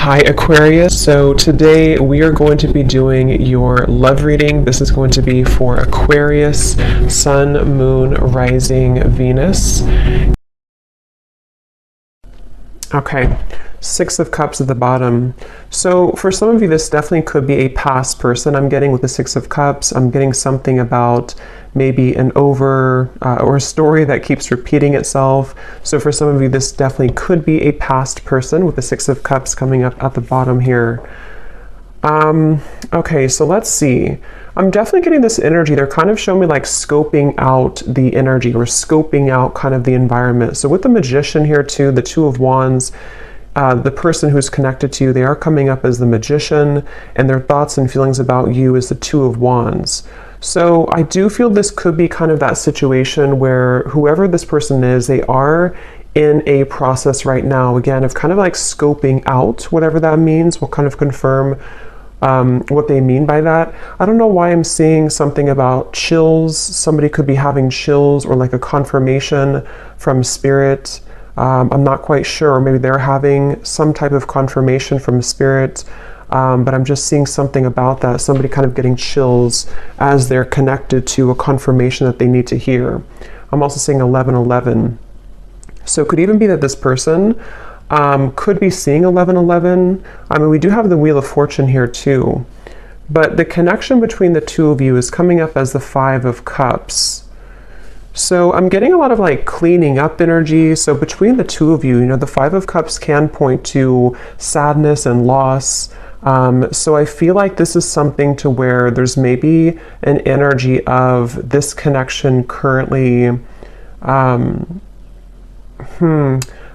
Hi Aquarius, so today we are going to be doing your love reading. This is going to be for Aquarius, Sun, Moon, Rising, Venus. Okay, Six of Cups at the bottom. So for some of you, this definitely could be a past person. I'm getting with the Six of Cups. I'm getting something about maybe an or a story that keeps repeating itself. So for some of you, this definitely could be a past person with the Six of Cups coming up at the bottom here. Okay, so let's see. I'm definitely getting this energy. They're kind of showing me like scoping out the energy or scoping out kind of the environment. So with the Magician here too, the Two of Wands, the person who's connected to you, they are coming up as the Magician, and their thoughts and feelings about you is the Two of Wands. So I do feel this could be kind of that situation where whoever this person is, they are in a process right now, again, of kind of like scoping out whatever that means. We'll kind of confirm what they mean by that. I don't know why I'm seeing something about chills. Somebody could be having chills or like a confirmation from spirit. I'm not quite sure, or maybe they're having some type of confirmation from spirit. But I'm just seeing something about that, somebody kind of getting chills as they're connected to a confirmation that they need to hear. I'm also seeing 1111. So it could even be that this person could be seeing 1111. I mean, we do have the Wheel of Fortune here too, but the connection between the two of you is coming up as the Five of Cups. So I'm getting a lot of like cleaning up energy. So between the two of you, you know, the Five of Cups can point to sadness and loss. So I feel like this is something to where there's maybe an energy of this connection currently.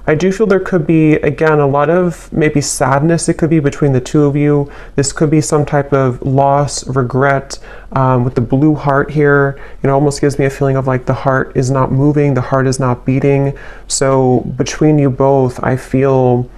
I do feel there could be, again, a lot of maybe sadness. It could be between the two of you. This could be some type of loss, regret, with the blue heart here. It almost gives me a feeling of like the heart is not moving, the heart is not beating. So between you both, I feel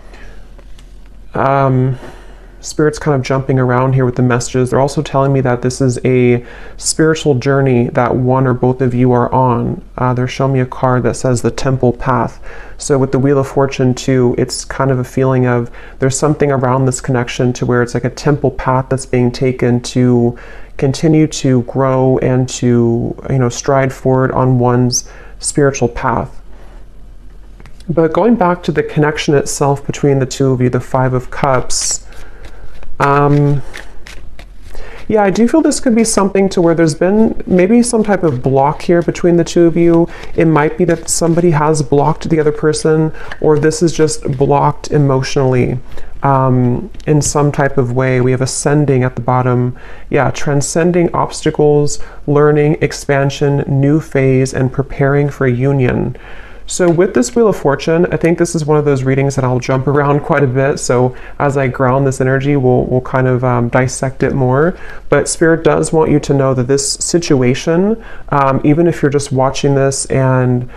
Spirit's kind of jumping around here with the messages. They're also telling me that this is a spiritual journey that one or both of you are on. They're showing me a card that says the Temple Path. So with the Wheel of Fortune too, it's kind of a feeling of there's something around this connection to where it's like a temple path that's being taken to continue to grow and to, you know, stride forward on one's spiritual path. But going back to the connection itself between the two of you, the Five of Cups, yeah, I do feel this could be something to where there's been maybe some type of block here between the two of you. It might be that somebody has blocked the other person, or this is just blocked emotionally in some type of way. We have ascending at the bottom. Yeah, transcending obstacles, learning, expansion, new phase, and preparing for a union. So with this Wheel of Fortune, I think this is one of those readings that I'll jump around quite a bit. So as I ground this energy, we'll kind of dissect it more. But Spirit does want you to know that this situation, even if you're just watching this and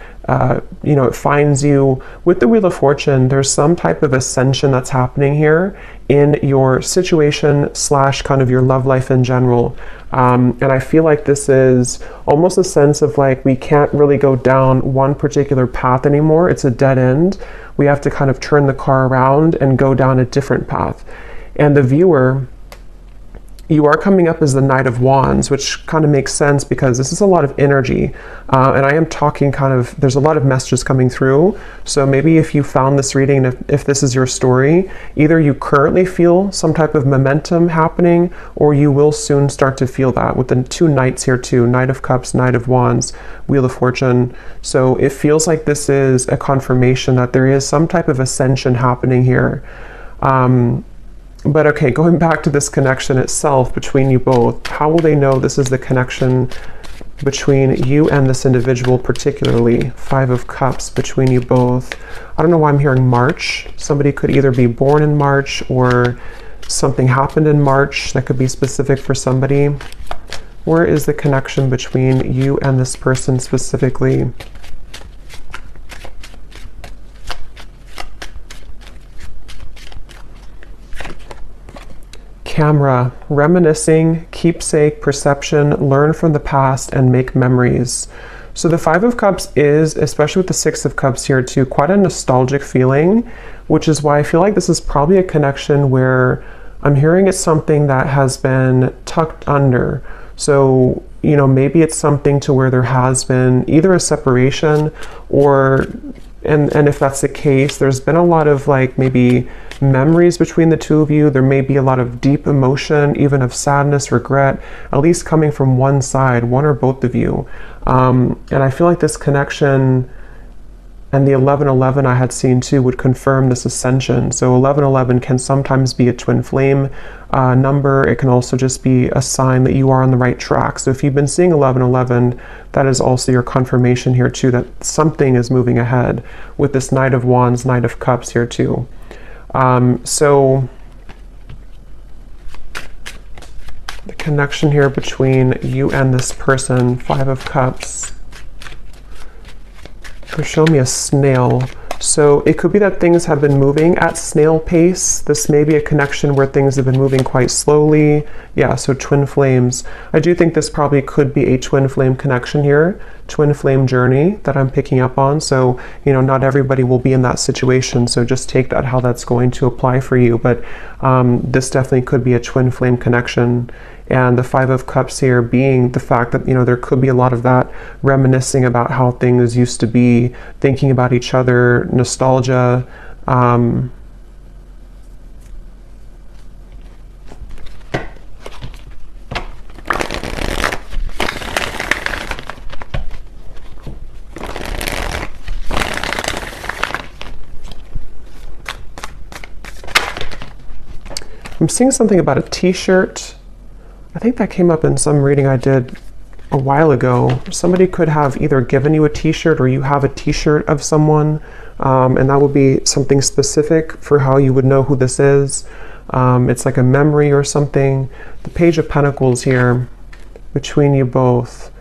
you know, it finds you with the Wheel of Fortune, there's some type of ascension that's happening here in your situation / kind of your love life in general. And I feel like this is almost a sense of like, we can't really go down one particular path anymore. It's a dead end. We have to kind of turn the car around and go down a different path. And the viewer, you are coming up as the Knight of Wands, which kind of makes sense because this is a lot of energy. And I am talking kind of, there's a lot of messages coming through. So maybe if you found this reading, if this is your story, either you currently feel some type of momentum happening, or you will soon start to feel that with the two Knights here too, Knight of Cups, Knight of Wands, Wheel of Fortune. So it feels like this is a confirmation that there is some type of ascension happening here. But okay, going back to this connection itself between you both, how will they know this is the connection between you and this individual particularly? Five of Cups between you both. I don't know why I'm hearing March. Somebody could either be born in March or something happened in March that could be specific for somebody. Where is the connection between you and this person specifically? Camera, reminiscing, keepsake, perception, learn from the past, and make memories. So the Five of Cups is, especially with the Six of Cups here too, quite a nostalgic feeling, which is why I feel like this is probably a connection where I'm hearing it's something that has been tucked under. So, you know, maybe it's something to where there has been either a separation or, and if that's the case, there's been a lot of like maybe memories between the two of you. There may be a lot of deep emotion, even of sadness, regret, at least coming from one side, one or both of you. And I feel like this connection and the 1111 I had seen too would confirm this ascension. So 1111 can sometimes be a twin flame number. It can also just be a sign that you are on the right track. So if you've been seeing 1111, that is also your confirmation here too, that something is moving ahead with this Knight of Wands, Knight of Cups here too. So the connection here between you and this person, Five of Cups, they're showing me a snail. So it could be that things have been moving at snail pace. This may be a connection where things have been moving quite slowly. Yeah, so twin flames. I do think this probably could be a twin flame connection here, twin flame journey that I'm picking up on. So, you know, not everybody will be in that situation. So just take that how that's going to apply for you. But this definitely could be a twin flame connection. And the Five of Cups here being the fact that, you know, there could be a lot of that reminiscing about how things used to be, thinking about each other, nostalgia. I'm seeing something about a t-shirt. I think that came up in some reading I did a while ago. Somebody could have either given you a t-shirt or you have a t-shirt of someone, and that would be something specific for how you would know who this is. It's like a memory or something. The Page of Pentacles here between you both.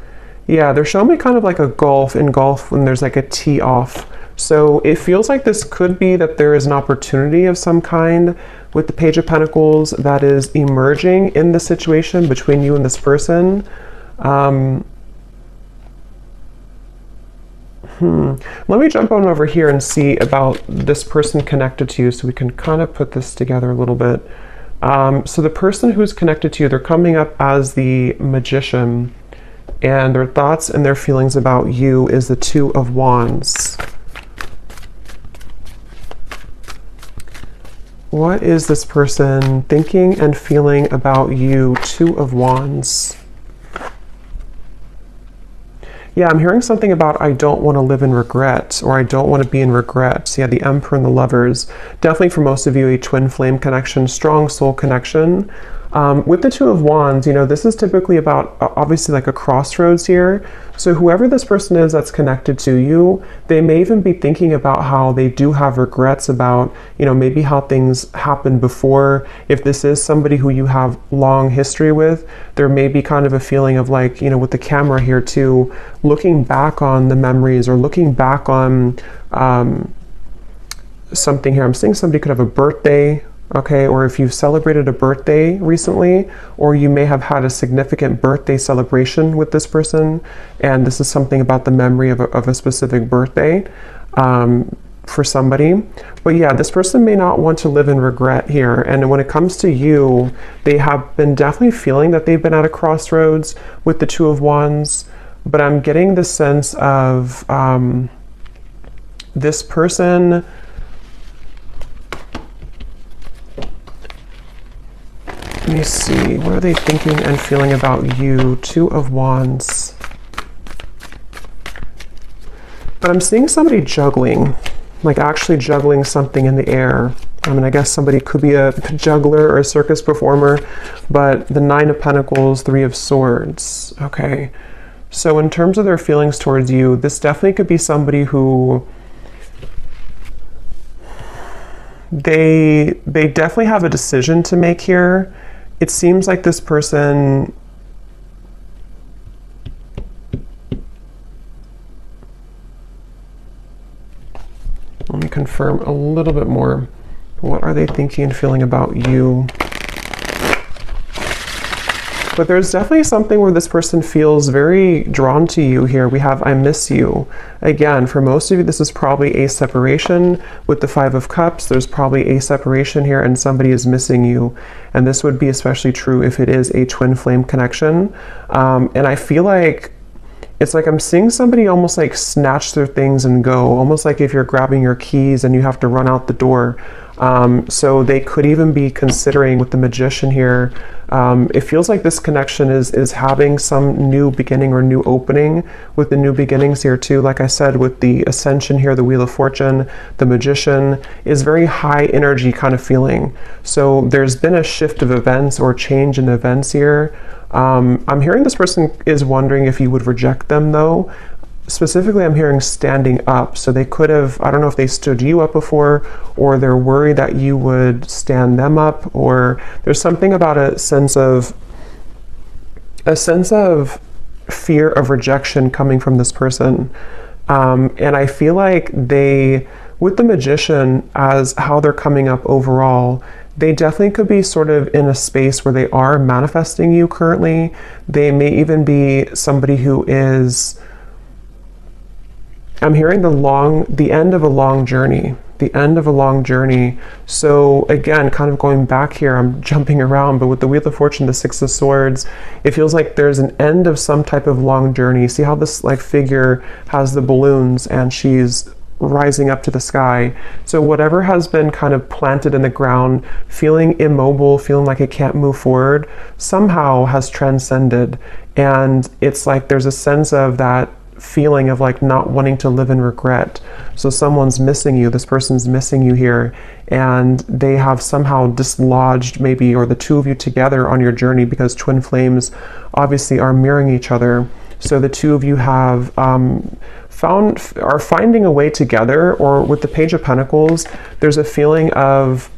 Yeah, they're showing me kind of like a golf in golf when there's like a tee off. So it feels like this could be that there is an opportunity of some kind with the Page of Pentacles that is emerging in the situation between you and this person. Let me jump on over here and see about this person connected to you so we can kind of put this together a little bit. So the person who's connected to you, they're coming up as the Magician, and their thoughts and their feelings about you is the Two of Wands. What is this person thinking and feeling about you? Two of Wands. Yeah, I'm hearing something about I don't want to live in regret, or I don't want to be in regret. So yeah, the Emperor and the Lovers. Definitely for most of you, a twin flame connection, strong soul connection. With the Two of Wands, you know, this is typically about obviously like a crossroads here. So whoever this person is that's connected to you, they may even be thinking about how they do have regrets about, you know, maybe how things happened before. If this is somebody who you have long history with, there may be kind of a feeling of like, you know, with the camera here too, looking back on the memories or looking back on something here. I'm seeing somebody could have a birthday. Okay, or if you've celebrated a birthday recently, or you may have had a significant birthday celebration with this person, and this is something about the memory of a specific birthday for somebody. But yeah, this person may not want to live in regret here. And when it comes to you, they have been definitely feeling that they've been at a crossroads with the Two of Wands, but I'm getting the sense of this person. Let me see, what are they thinking and feeling about you? Two of Wands. But I'm seeing somebody juggling, like actually juggling something in the air. I mean, I guess somebody could be a juggler or a circus performer, but the Nine of Pentacles, Three of Swords. Okay, so in terms of their feelings towards you, this definitely could be somebody who they definitely have a decision to make here. It seems like this person, let me confirm a little bit more. What are they thinking and feeling about you? But there's definitely something where this person feels very drawn to you here. We have I miss you. Again, for most of you, this is probably a separation. With the Five of Cups, there's probably a separation here and somebody is missing you. And this would be especially true if it is a twin flame connection. And I feel like it's like I'm seeing somebody almost like snatch their things and go, almost like if you're grabbing your keys and you have to run out the door. So they could even be considering with the Magician here, it feels like this connection is having some new beginning or new opening with the new beginnings here too. Like I said, with the Ascension here, the Wheel of Fortune, the Magician is very high energy kind of feeling. So there's been a shift of events or change in events here. I'm hearing this person is wondering if you would reject them though. Specifically, I'm hearing standing up. So they could have, I don't know if they stood you up before, or they're worried that you would stand them up, or there's something about a sense of fear of rejection coming from this person. And I feel like they, with the Magician as how they're coming up overall, they definitely could be sort of in a space where they are manifesting you currently. They may even be somebody who is, I'm hearing the end of a long journey, the end of a long journey. So again, kind of going back here, I'm jumping around, but with the Wheel of Fortune, the Six of Swords, it feels like there's an end of some type of long journey. See how this like figure has the balloons and she's rising up to the sky. So whatever has been kind of planted in the ground, feeling immobile, feeling like it can't move forward, somehow has transcended. And it's like there's a sense of that feeling of like not wanting to live in regret. So someone's missing you, this person's missing you here, and they have somehow dislodged maybe, or the two of you together on your journey, because twin flames obviously are mirroring each other. So the two of you have are finding a way together. Or with the Page of Pentacles, there's a feeling of,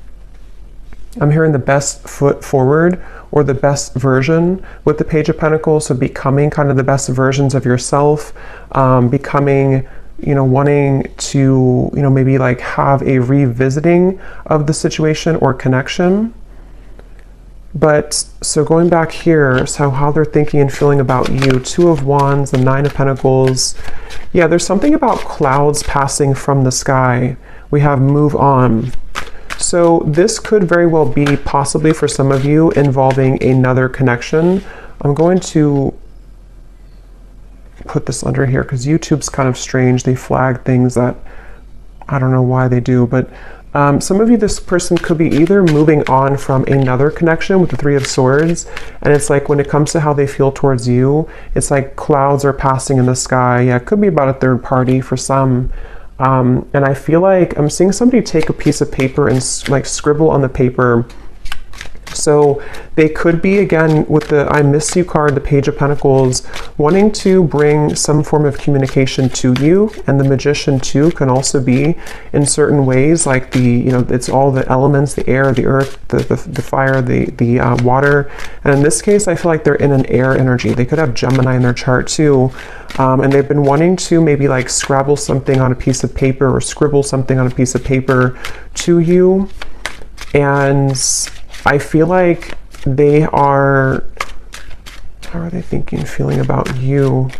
I'm hearing the best foot forward, or the best version with the Page of Pentacles. So becoming kind of the best versions of yourself, becoming, wanting to, maybe like have a revisiting of the situation or connection. But so going back here, so how they're thinking and feeling about you, Two of Wands, the Nine of Pentacles. Yeah, there's something about clouds passing from the sky. We have move on. So this could very well be possibly for some of you involving another connection. I'm going to put this under here because YouTube's kind of strange. They flag things that I don't know why they do, but some of you, this person could be either moving on from another connection with the Three of Swords, and it's like when it comes to how they feel towards you, it's like clouds are passing in the sky. Yeah, it could be about a third party for some. And I feel like I'm seeing somebody take a piece of paper and like scribble on the paper. So they could be, again, with the I miss you card, the Page of Pentacles, wanting to bring some form of communication to you. And the Magician too can also be in certain ways, like the, it's all the elements, the air, the earth, the fire, the water. And in this case, I feel like they're in an air energy. They could have Gemini in their chart too. And they've been wanting to maybe like scrabble something on a piece of paper or scribble something on a piece of paper to you. And I feel like they are, how are they thinking, feeling about you?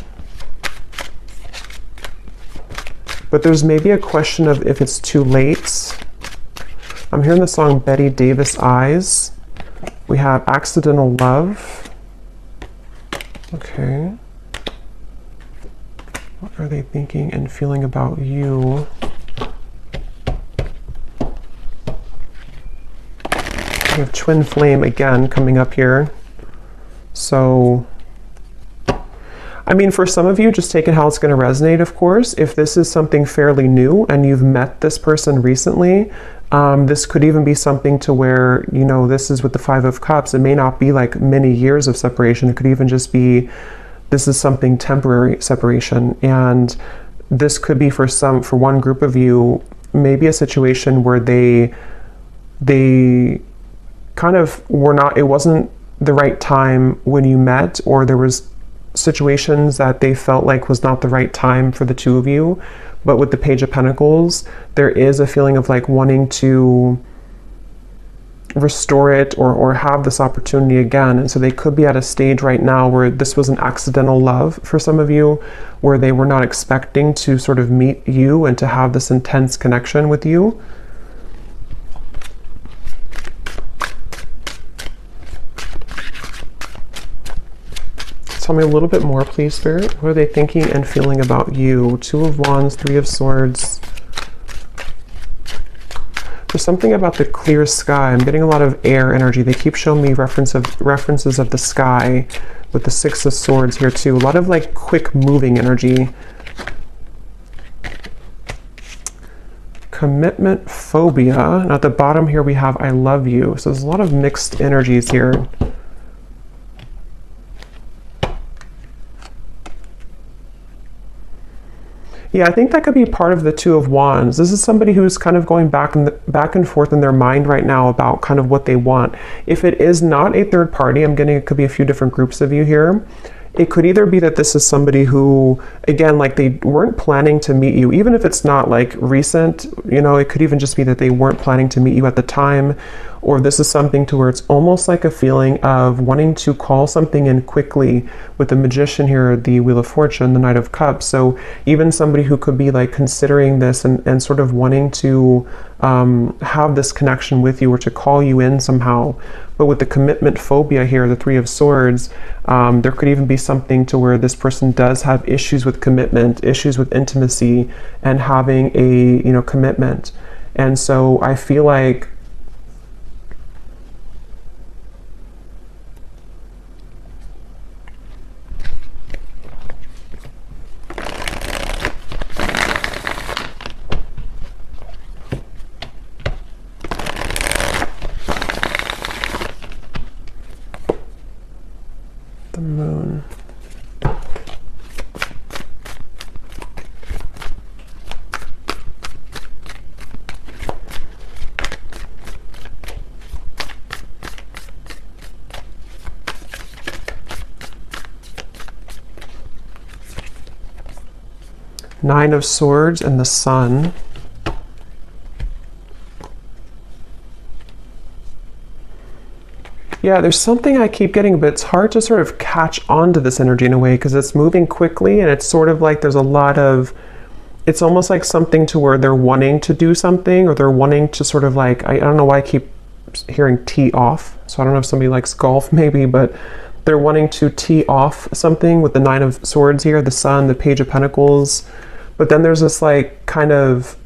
But there's maybe a question of if it's too late. I'm hearing the song Betty Davis Eyes. We have Accidental Love. Okay. What are they thinking and feeling about you? We have Twin Flame again coming up here. So, I mean, for some of you, just take it how it's going to resonate, of course. If this is something fairly new and you've met this person recently, this could even be something to where, this is with the Five of Cups. It may not be like many years of separation. It could even just be, this is something temporary separation. And this could be for one group of you, maybe a situation where they kind of it wasn't the right time when you met, or there was situations that they felt like was not the right time for the two of you. But with the Page of Pentacles, there is a feeling of like wanting to restore it or have this opportunity again. And so they could be at a stage right now where this was an accidental love for some of you, where they were not expecting to sort of meet you and to have this intense connection with you. Tell me a little bit more, please, Spirit. What are they thinking and feeling about you? Two of Wands, Three of Swords. There's something about the clear sky. I'm getting a lot of air energy. They keep showing me references of the sky with the Six of Swords here too. A lot of like quick moving energy. Commitment phobia. And at the bottom here we have I love you. So there's a lot of mixed energies here. Yeah, I think that could be part of the Two of Wands. This is somebody who's kind of going back and forth in their mind right now about kind of what they want. If it is not a third party, I'm getting it could be a few different groups of you here. It could either be that this is somebody who, again, like they weren't planning to meet you, even if it's not like recent, you know, it could even just be that they weren't planning to meet you at the time. Or this is something to where it's almost like a feeling of wanting to call something in quickly with the Magician here, the Wheel of Fortune, the Knight of Cups. So even somebody who could be like considering this and sort of wanting to have this connection with you or to call you in somehow. But with the commitment phobia here, the Three of Swords, there could even be something to where this person does have issues with commitment, issues with intimacy, and having a, you know, commitment. And so I feel like the Moon. Nine of Swords and the Sun. Yeah, there's something I keep getting, but it's hard to sort of catch on to this energy in a way because it's moving quickly and it's sort of like there's a lot of, it's almost like something to where they're wanting to do something or they're wanting to sort of like, I don't know why I keep hearing tee off. So I don't know if somebody likes golf maybe, but they're wanting to tee off something with the Nine of Swords here, the Sun, the Page of Pentacles. But then there's this like kind of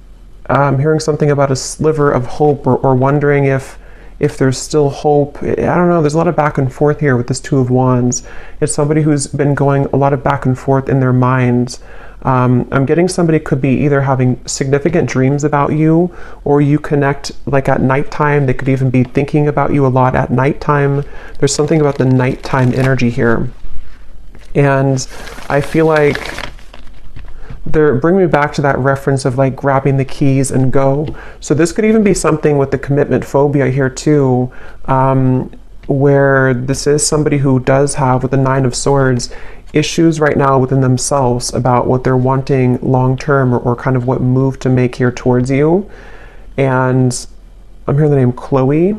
hearing something about a sliver of hope or wondering if there's still hope. I don't know, there's a lot of back and forth here with this Two of Wands. It's somebody who's been going a lot of back and forth in their minds. I'm getting somebody could be either having significant dreams about you or you connect like at nighttime. They could even be thinking about you a lot at nighttime. There's something about the nighttime energy here. And I feel like they're bringing me back to that reference of like grabbing the keys and go. So this could even be something with the commitment phobia here too, where this is somebody who does have, with the Nine of Swords, issues right now within themselves about what they're wanting long-term or kind of what move to make here towards you. And I'm hearing the name Chloe.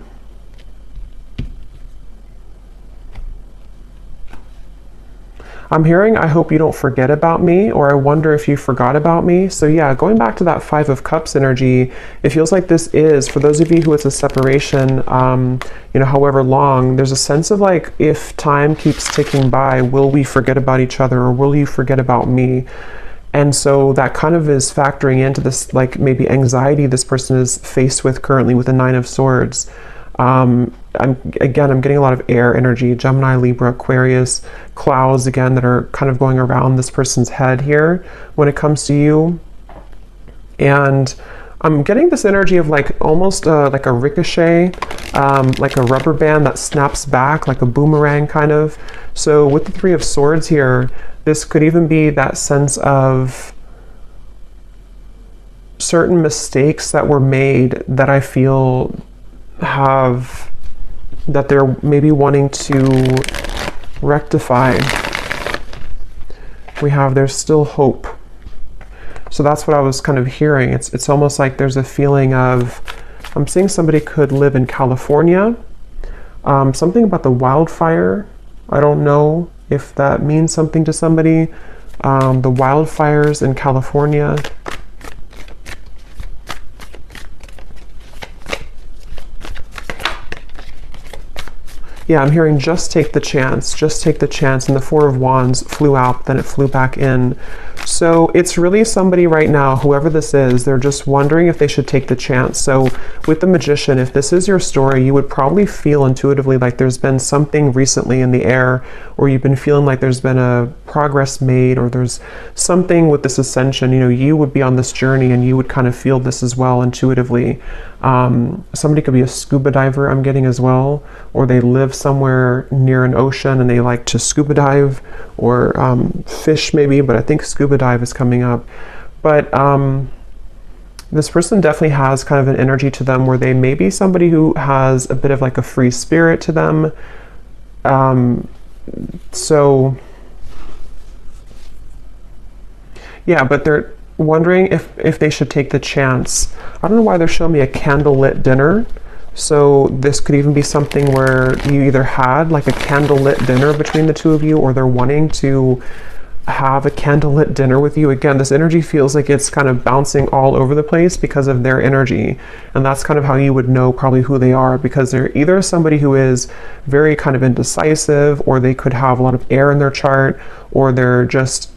I'm hearing, I hope you don't forget about me, or I wonder if you forgot about me. So yeah, going back to that Five of Cups energy, it feels like this is, for those of you who it's a separation, you know, however long, there's a sense of like, if time keeps ticking by, will we forget about each other or will you forget about me? And so that kind of is factoring into this, like maybe anxiety this person is faced with currently with the Nine of Swords. I'm getting a lot of air energy, Gemini, Libra, Aquarius, clouds again that are kind of going around this person's head here when it comes to you. And I'm getting this energy of like almost like a ricochet, like a rubber band that snaps back, like a boomerang kind of. So with the Three of Swords here, this could even be that sense of certain mistakes that were made that I feel have, that they're maybe wanting to rectify. We have, there's still hope. So that's what I was kind of hearing. It's almost like there's a feeling of I'm seeing somebody could live in California. Something about the wildfire. I don't know if that means something to somebody. The wildfires in California. Yeah, I'm hearing just take the chance, just take the chance. And the Four of Wands flew out, then it flew back in. So it's really somebody right now, whoever this is, they're just wondering if they should take the chance. So with the Magician, if this is your story, you would probably feel intuitively like there's been something recently in the air, or you've been feeling like there's been a progress made, or there's something with this ascension. You know, you would be on this journey and you would kind of feel this as well intuitively. Somebody could be a scuba diver, I'm getting as well, or they live somewhere near an ocean and they like to scuba dive, or fish maybe, but I think scuba dive is coming up. But this person definitely has kind of an energy to them where they may be somebody who has a bit of like a free spirit to them. So yeah, but they're wondering if they should take the chance. I don't know why they're showing me a candlelit dinner. So this could even be something where you either had like a candlelit dinner between the two of you, or they're wanting to have a candlelit dinner with you. Again, this energy feels like it's kind of bouncing all over the place because of their energy. And that's kind of how you would know probably who they are, because they're either somebody who is very kind of indecisive, or they could have a lot of air in their chart, or they're just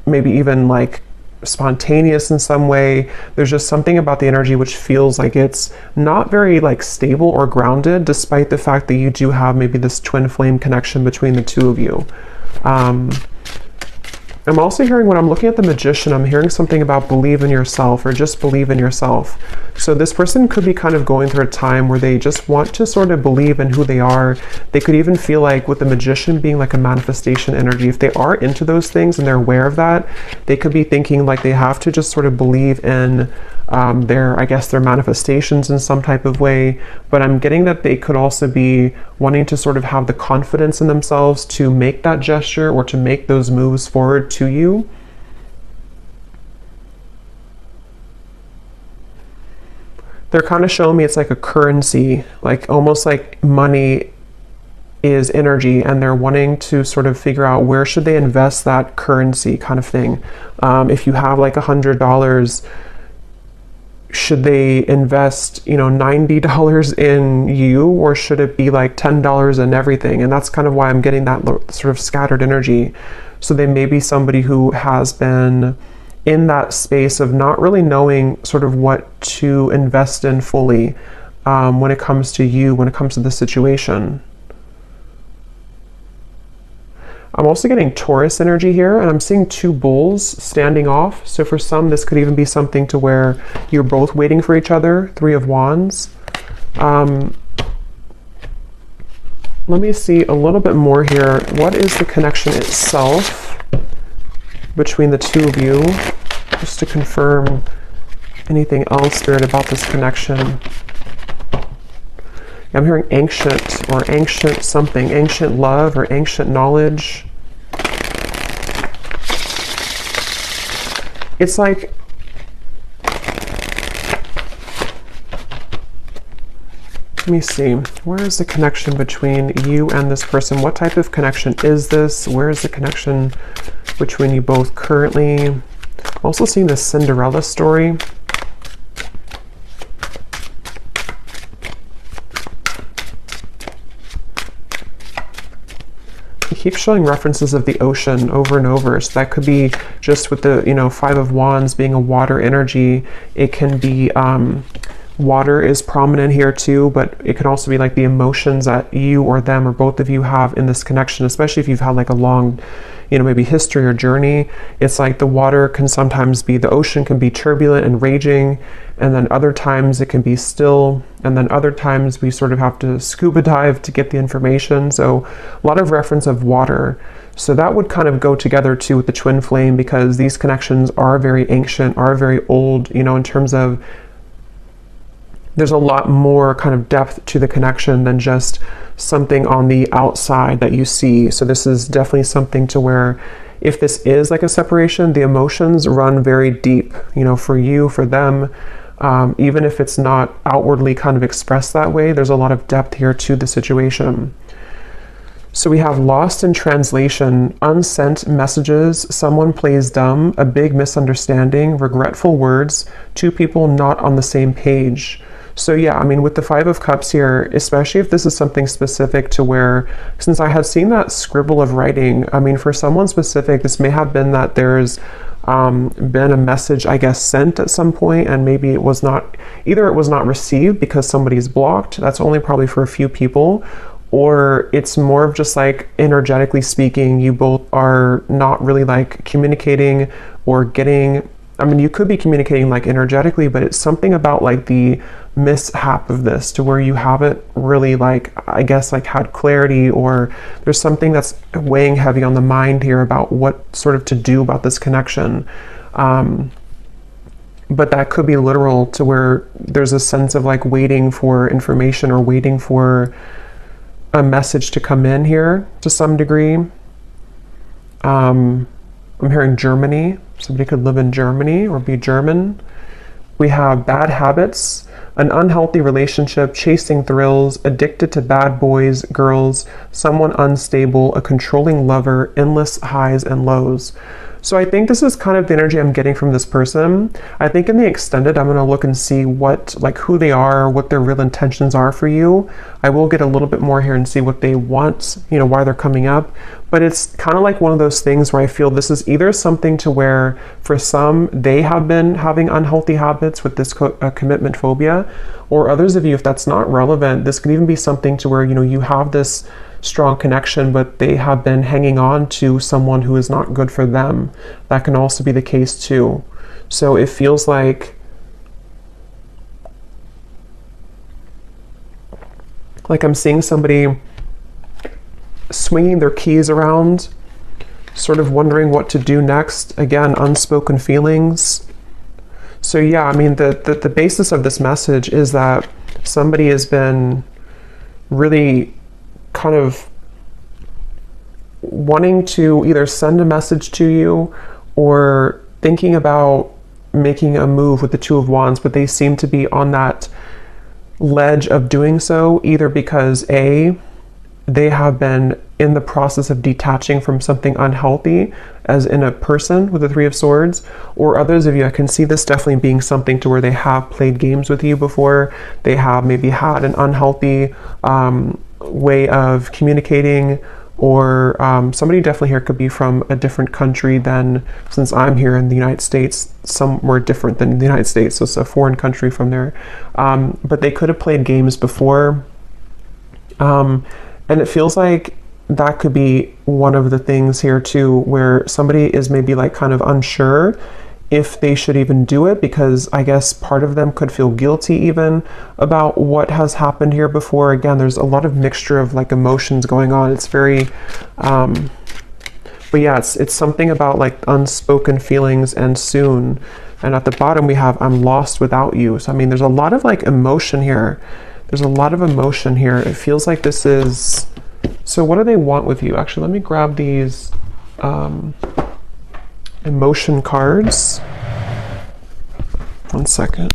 maybe even like spontaneous in some way. There's just something about the energy which feels like it's not very like stable or grounded, despite the fact that you do have maybe this twin flame connection between the two of you. I'm also hearing, when I'm looking at the Magician, I'm hearing something about believe in yourself, or just believe in yourself. So this person could be kind of going through a time where they just want to sort of believe in who they are. They could even feel like, with the Magician being like a manifestation energy, if they are into those things and they're aware of that, they could be thinking like they have to just sort of believe in their, I guess, their manifestations in some type of way. But I'm getting that they could also be wanting to sort of have the confidence in themselves to make that gesture, or to make those moves forward to you. They're kind of showing me it's like a currency, like almost like money is energy, and they're wanting to sort of figure out where should they invest that currency kind of thing. If you have like $100, should they invest, you know, $90 in you, or should it be like $10 in everything? And that's kind of why I'm getting that sort of scattered energy. So they may be somebody who has been in that space of not really knowing sort of what to invest in fully when it comes to you, when it comes to the situation. I'm also getting Taurus energy here, and I'm seeing two bulls standing off. So for some, this could even be something to where you're both waiting for each other. Three of Wands. Let me see a little bit more here. What is the connection itself between the two of you? Just to confirm anything else, Spirit, about this connection. I'm hearing ancient, or ancient something, ancient love, or ancient knowledge. It's like, let me see, where is the connection between you and this person? What type of connection is this? Where is the connection between you both currently? I'm also seeing the Cinderella story. Keep showing references of the ocean over and over. So that could be just with the, you know, Five of Wands being a water energy. It can be, water is prominent here too, but it can also be like the emotions that you or them or both of you have in this connection, especially if you've had like a long, you know, maybe history or journey. It's like the water can sometimes be, the ocean can be turbulent and raging, and then other times it can be still, and then other times we sort of have to scuba dive to get the information. So a lot of reference of water. So that would kind of go together too with the twin flame, because these connections are very ancient, are very old, you know, in terms of there's a lot more kind of depth to the connection than just something on the outside that you see. So this is definitely something to where, if this is like a separation, the emotions run very deep, you know, for you, for them. Even if it's not outwardly kind of expressed that way, there's a lot of depth here to the situation. So we have lost in translation, unsent messages, someone plays dumb, a big misunderstanding, regretful words, two people not on the same page. So yeah, I mean, with the Five of Cups here, especially if this is something specific to where, since I have seen that scribble of writing, I mean, for someone specific, this may have been that there's been a message, I guess, sent at some point, and maybe it was not, either it was not received because somebody's blocked, that's only probably for a few people, or it's more of just like energetically speaking, you both are not really like communicating or getting, I mean, you could be communicating like energetically, but it's something about like the mishap of this to where you haven't really like, I guess, like had clarity, or there's something that's weighing heavy on the mind here about what sort of to do about this connection. But that could be literal to where there's a sense of like waiting for information or waiting for a message to come in here to some degree. I'm hearing Germany. Somebody could live in Germany or be German. We have bad habits, an unhealthy relationship, chasing thrills, addicted to bad boys, girls, someone unstable, a controlling lover, endless highs and lows. So I think this is kind of the energy I'm getting from this person. I think in the extended, I'm going to look and see what, like who they are, what their real intentions are for you. I will get a little bit more here and see what they want, you know, why they're coming up. But it's kind of like one of those things where I feel this is either something to where for some, they have been having unhealthy habits with this commitment phobia, or others of you, if that's not relevant, this could even be something to where, you know, you have this strong connection, but they have been hanging on to someone who is not good for them. That can also be the case too. So it feels like I'm seeing somebody swinging their keys around, sort of wondering what to do next. Again, unspoken feelings. So yeah, I mean, the basis of this message is that somebody has been really kind of wanting to either send a message to you or thinking about making a move with the Two of Wands, but they seem to be on that ledge of doing so, either because A, they have been in the process of detaching from something unhealthy, as in a person with the Three of Swords, or others of you, I can see this definitely being something to where they have played games with you before, they have maybe had an unhealthy way of communicating, or somebody definitely here could be from a different country than, since I'm here in the United States, somewhere different than the United States, so it's a foreign country from there, but they could have played games before, and it feels like that could be one of the things here too, where somebody is maybe like kind of unsure if they should even do it, because I guess part of them could feel guilty even about what has happened here before. Again, there's a lot of mixture of like emotions going on. It's very, but yeah, it's something about like unspoken feelings and soon. And at the bottom we have, I'm lost without you. So I mean, there's a lot of like emotion here. There's a lot of emotion here. It feels like this is, so what do they want with you? Actually, let me grab these emotion cards. One second.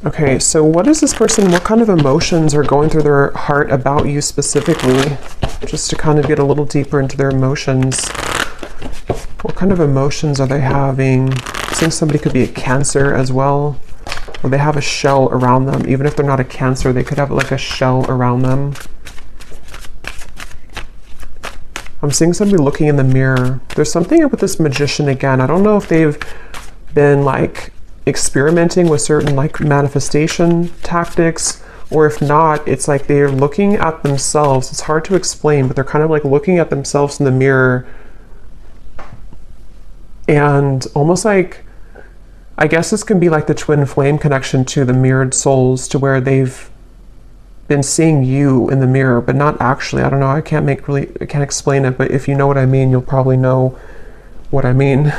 Okay, so what is this person, what kind of emotions are going through their heart about you specifically? Just to kind of get a little deeper into their emotions. What kind of emotions are they having? I think somebody could be a Cancer as well, or they have a shell around them. Even if they're not a Cancer, they could have like a shell around them. I'm seeing somebody looking in the mirror. There's something with this Magician again. I don't know if they've been like experimenting with certain like manifestation tactics, or if not, it's like they're looking at themselves. It's hard to explain, but they're kind of like looking at themselves in the mirror and almost like, I guess this can be like the twin flame connection to the mirrored souls, to where they've been seeing you in the mirror, but not actually. I don't know. I can't explain it, but if you know what I mean, you'll probably know what I mean.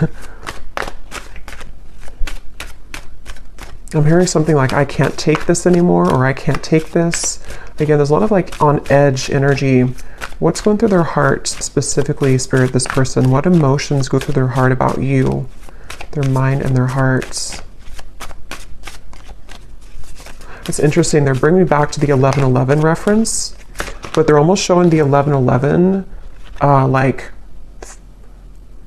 I'm hearing something like, I can't take this anymore, or I can't take this. Again, there's a lot of like on edge energy. What's going through their heart specifically, Spirit, this person? What emotions go through their heart about you? Their mind and their hearts. It's interesting. They're bringing me back to the 11:11 reference, but they're almost showing the 11:11 like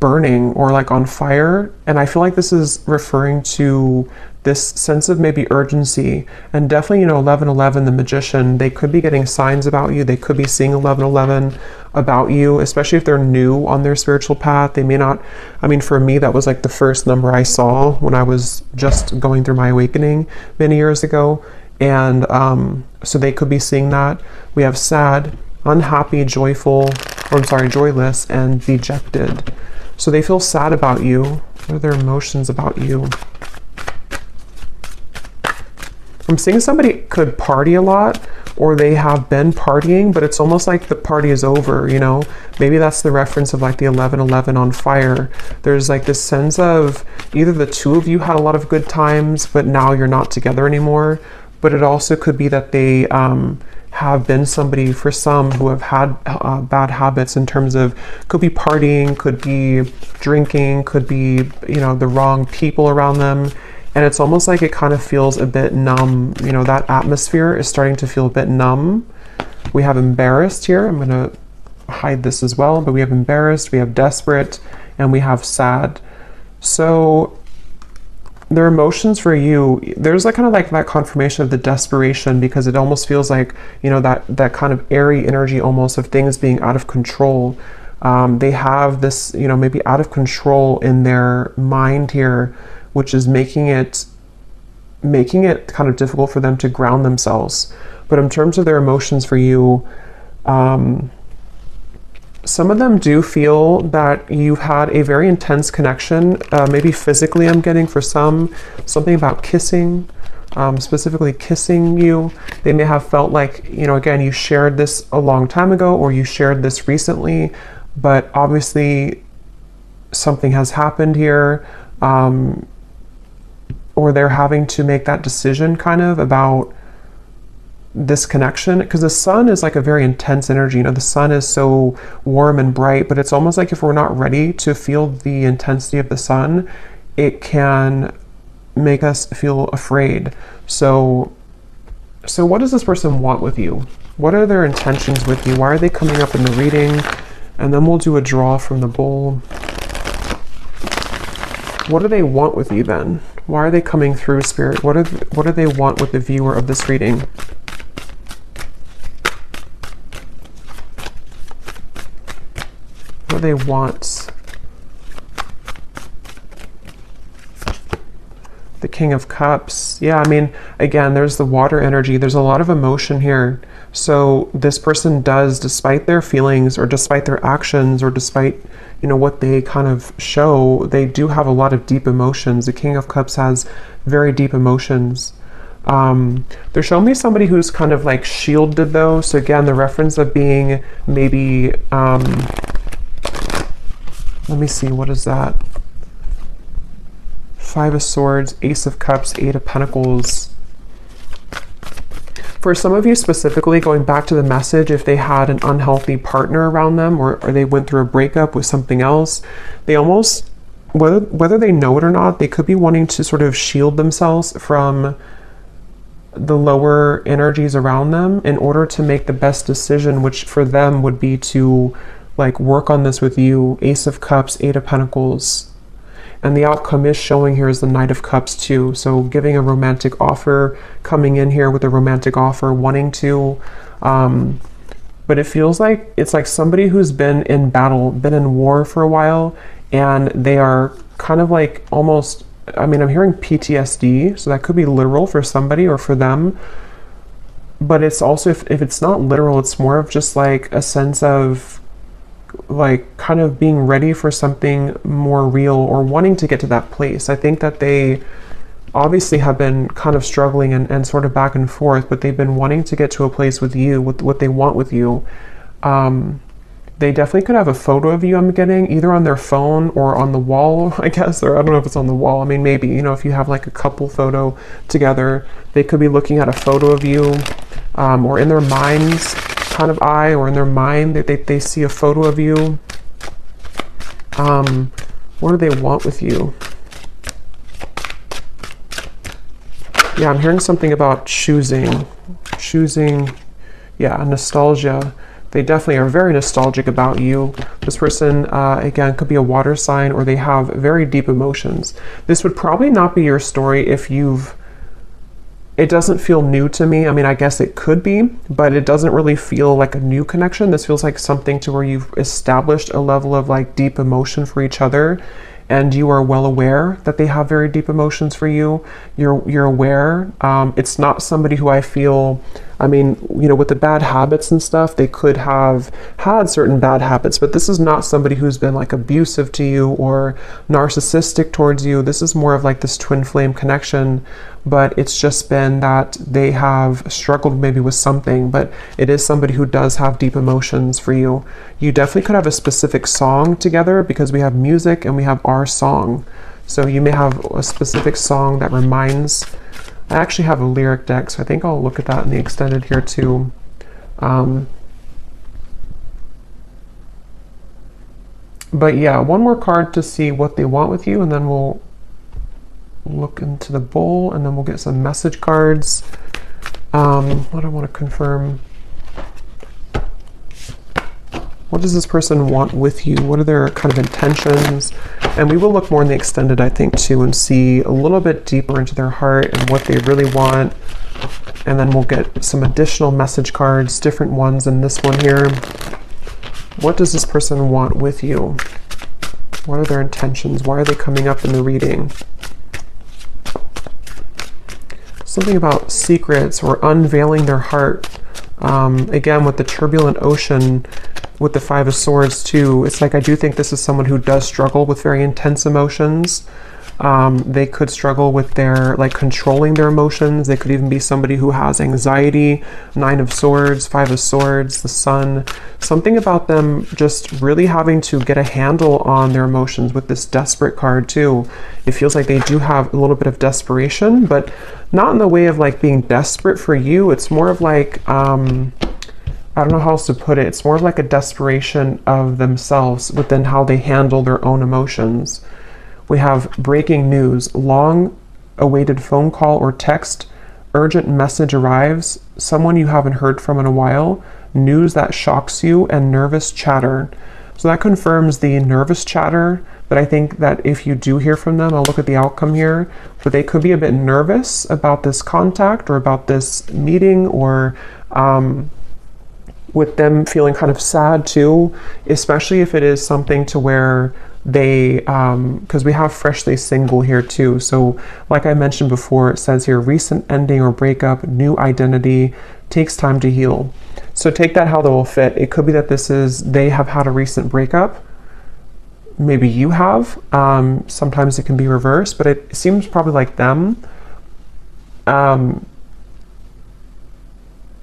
burning or like on fire. And I feel like this is referring to this sense of maybe urgency. And definitely, you know, 11:11, the magician, they could be getting signs about you. They could be seeing 11:11 about you, especially if they're new on their spiritual path. They may not, I mean, for me, that was like the first number I saw when I was just going through my awakening many years ago. And so they could be seeing that. We have sad, unhappy, joyful, or I'm sorry, joyless, and dejected. So they feel sad about you. What are their emotions about you? I'm seeing somebody could party a lot, or they have been partying, but it's almost like the party is over, you know? Maybe that's the reference of like the 11:11 on fire. There's like this sense of either the two of you had a lot of good times, but now you're not together anymore. But it also could be that they have been somebody, for some, who have had bad habits in terms of, could be partying, could be drinking, could be, you know, the wrong people around them. And it's almost like it kind of feels a bit numb. You know, that atmosphere is starting to feel a bit numb. We have embarrassed here. I'm going to hide this as well, but we have embarrassed, we have desperate, and we have sad. So their emotions for you, there's like kind of like that confirmation of the desperation, because it almost feels like, you know, that kind of airy energy almost of things being out of control. They have this, you know, maybe out of control in their mind here, which is making it kind of difficult for them to ground themselves. But in terms of their emotions for you, some of them do feel that you've had a very intense connection, maybe physically. I'm getting for some, something about kissing, specifically kissing you. They may have felt like, you know, again, you shared this a long time ago, or you shared this recently, but obviously something has happened here, or they're having to make that decision kind of about this connection, because the sun is like a very intense energy. You know, the sun is so warm and bright, but it's almost like if we're not ready to feel the intensity of the sun, it can make us feel afraid. So what does this person want with you? What are their intentions with you? Why are they coming up in the reading? And then we'll do a draw from the bowl. What do they want with you then? Why are they coming through, Spirit? What do they want with the viewer of this reading? What do they want? The King of Cups. Yeah, I mean, again, there's the water energy. There's a lot of emotion here. So this person does, despite their feelings or despite their actions or despite, you know, what they kind of show, they do have a lot of deep emotions. The King of Cups has very deep emotions. They're showing me somebody who's kind of like shielded though. So again, the reference of being maybe, let me see, what is that? Five of Swords, Ace of Cups, Eight of Pentacles. For some of you specifically, going back to the message, if they had an unhealthy partner around them, or they went through a breakup with something else, they almost, whether they know it or not, they could be wanting to sort of shield themselves from the lower energies around them in order to make the best decision, which for them would be to like work on this with you. Ace of Cups, Eight of Pentacles. And the outcome is showing here is the Knight of Cups too. So giving a romantic offer, coming in here with a romantic offer, wanting to, but it feels like it's like somebody who's been in battle, been in war for a while, and they are kind of like almost, I mean, I'm hearing PTSD, so that could be literal for somebody or for them. But it's also, if it's not literal, it's more of just like a sense of like kind of being ready for something more real or wanting to get to that place. I think that they obviously have been kind of struggling and sort of back and forth, but they've been wanting to get to a place with you, with what they want with you. They definitely could have a photo of you, I'm getting, either on their phone or on the wall, I guess, or I don't know if it's on the wall. I mean, maybe, you know, if you have like a couple photo together, they could be looking at a photo of you. or in their mind's kind of eye, or in their mind they see a photo of you. What do they want with you? Yeah, I'm hearing something about choosing, yeah, nostalgia. They definitely are very nostalgic about you. This person, again, could be a water sign, or they have very deep emotions. This would probably not be your story if it doesn't feel new to me. I mean, I guess it could be, but it doesn't really feel like a new connection. This feels like something to where you've established a level of like deep emotion for each other, and you are well aware that they have very deep emotions for you. You're aware. It's not somebody who I feel, I mean, you know, with the bad habits and stuff, they could have had certain bad habits, but this is not somebody who's been like abusive to you or narcissistic towards you. This is more of like this twin flame connection, but it's just been that they have struggled maybe with something, but it is somebody who does have deep emotions for you. You definitely could have a specific song together, because we have music and we have our song. So you may have a specific song that reminds, I actually have a lyric deck, so I think I'll look at that in the extended here too. But yeah, one more card to see what they want with you, and then we'll look into the bowl, and then we'll get some message cards. What I want to confirm. What does this person want with you? What are their kind of intentions? And we will look more in the extended, I think, too, and see a little bit deeper into their heart and what they really want. And then we'll get some additional message cards, different ones in this one here. What does this person want with you? What are their intentions? Why are they coming up in the reading? Something about secrets or unveiling their heart. Again, with the turbulent ocean, with the Five of Swords too, it's like I do think this is someone who does struggle with very intense emotions. They could struggle with their, like, controlling their emotions. They could even be somebody who has anxiety. Nine of Swords, Five of Swords, the Sun. Something about them just really having to get a handle on their emotions with this Desperate card too. It feels like they do have a little bit of desperation, but not in the way of like being desperate for you. It's more of like, I don't know how else to put it. It's more of like a desperation of themselves within how they handle their own emotions. We have breaking news, long awaited phone call or text, urgent message arrives, someone you haven't heard from in a while, news that shocks you, and nervous chatter. So that confirms the nervous chatter, that I think that if you do hear from them, I'll look at the outcome here, but they could be a bit nervous about this contact or about this meeting, or with them feeling kind of sad too, especially if it is something to where they, because we have freshly single here too. So like I mentioned before, it says here, recent ending or breakup, new identity, takes time to heal. So take that how that will fit. It could be that they have had a recent breakup. Maybe you have. Sometimes it can be reversed, but it seems probably like them.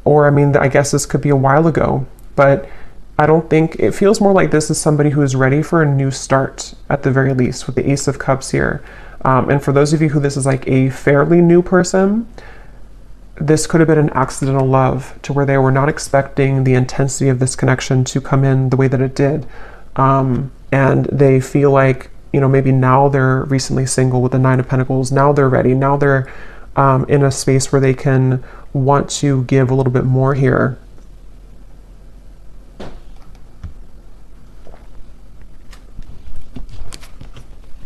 Or, I mean, I guess this could be a while ago, but I don't think, it feels more like this is somebody who is ready for a new start at the very least, with the Ace of Cups here. And for those of you who this is like a fairly new person, this could have been an accidental love to where they were not expecting the intensity of this connection to come in the way that it did. And they feel like, you know, maybe now they're recently single with the Nine of Pentacles. Now they're ready. Now they're in a space where they can want to give a little bit more here.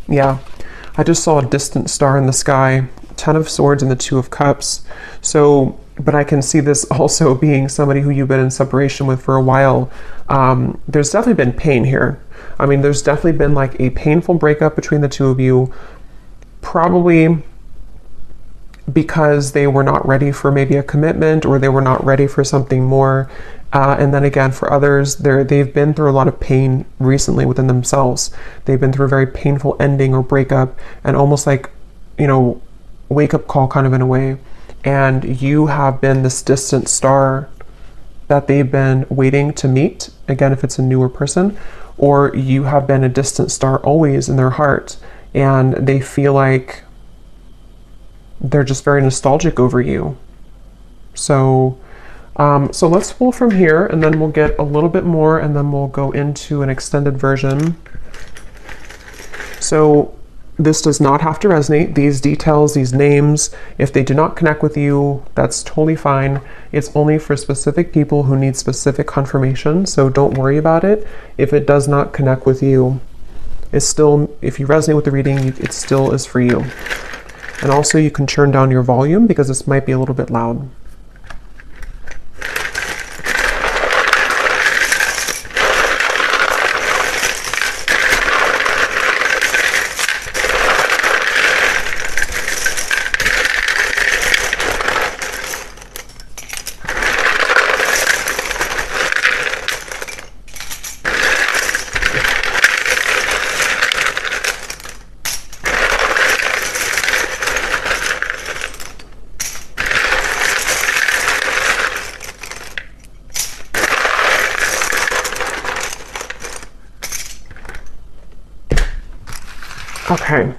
Yeah, I just saw a distant star in the sky, Ten of Swords and the Two of Cups. So, but I can see this also being somebody who you've been in separation with for a while. There's definitely been pain here. I mean, there's definitely been like a painful breakup between the two of you, probably because they were not ready for maybe a commitment, or they were not ready for something more. And then again, for others, they've been through a lot of pain recently within themselves. They've been through a very painful ending or breakup, and almost like, you know, wake up call kind of in a way. And you have been this distant star that they've been waiting to meet. Again, if it's a newer person, or you have been a distant star always in their heart, and they feel like they're just very nostalgic over you. So So let's pull from here, and then we'll get a little bit more, and then we'll go into an extended version. So this does not have to resonate. These details, these names, if they do not connect with you, that's totally fine. It's only for specific people who need specific confirmation, so don't worry about it. If it does not connect with you, it's still, if you resonate with the reading, it still is for you. And also you can turn down your volume because this might be a little bit loud. Okay,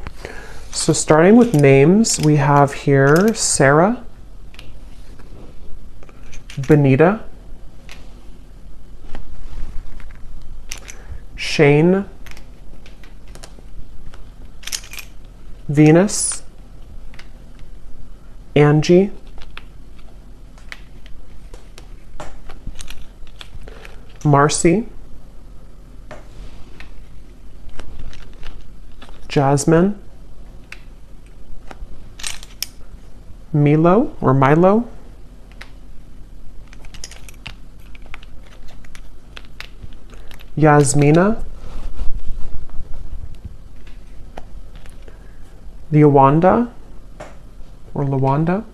so starting with names, we have here Sarah, Benita, Shane, Venus, Angie, Marcy, Jasmine, Milo or Milo, Yasmina, Lawanda or Lawanda.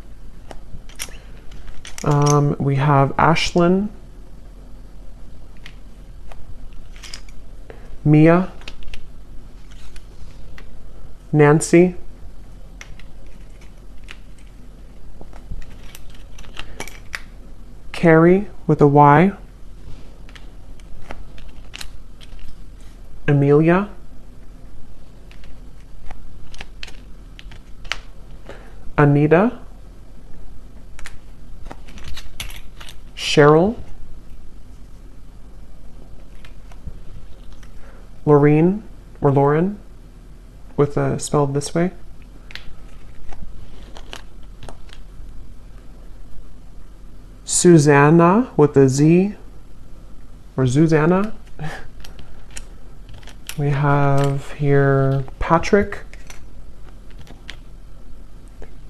We have Ashlyn, Mia, Nancy, Carrie with a Y, Amelia, Anita, Cheryl, Lorene or Lauren with a spelled this way, Susanna with a Z or Susanna. We have here Patrick,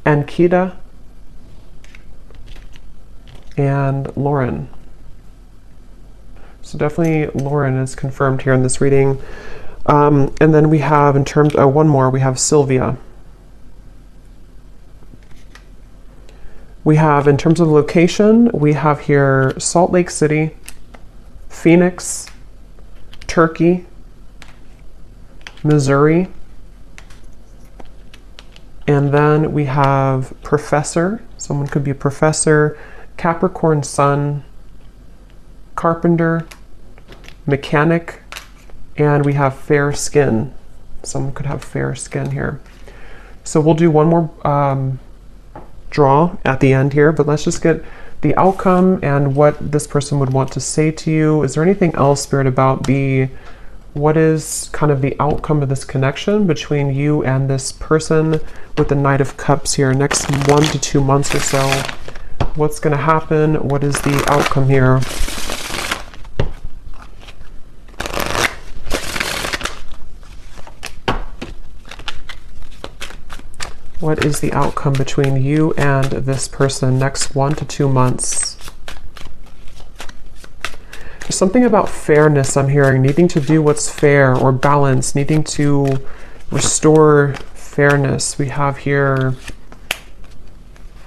Ankita, and Lauren. So definitely Lauren is confirmed here in this reading. And then we have in terms, one more, we have Sylvia. We have in terms of location, we have here Salt Lake City, Phoenix, Turkey, Missouri, and then we have professor. Someone could be a professor, Capricorn sun, carpenter, mechanic, and we have fair skin. Someone could have fair skin here. So we'll do one more draw at the end here, but let's just get the outcome and what this person would want to say to you. Is there anything else, Spirit, about what is kind of the outcome of this connection between you and this person with the Knight of Cups here? Next 1 to 2 months or so, what's going to happen? What is the outcome here? What is the outcome between you and this person next 1 to 2 months? There's something about fairness I'm hearing, needing to do what's fair or balance, needing to restore fairness. We have here,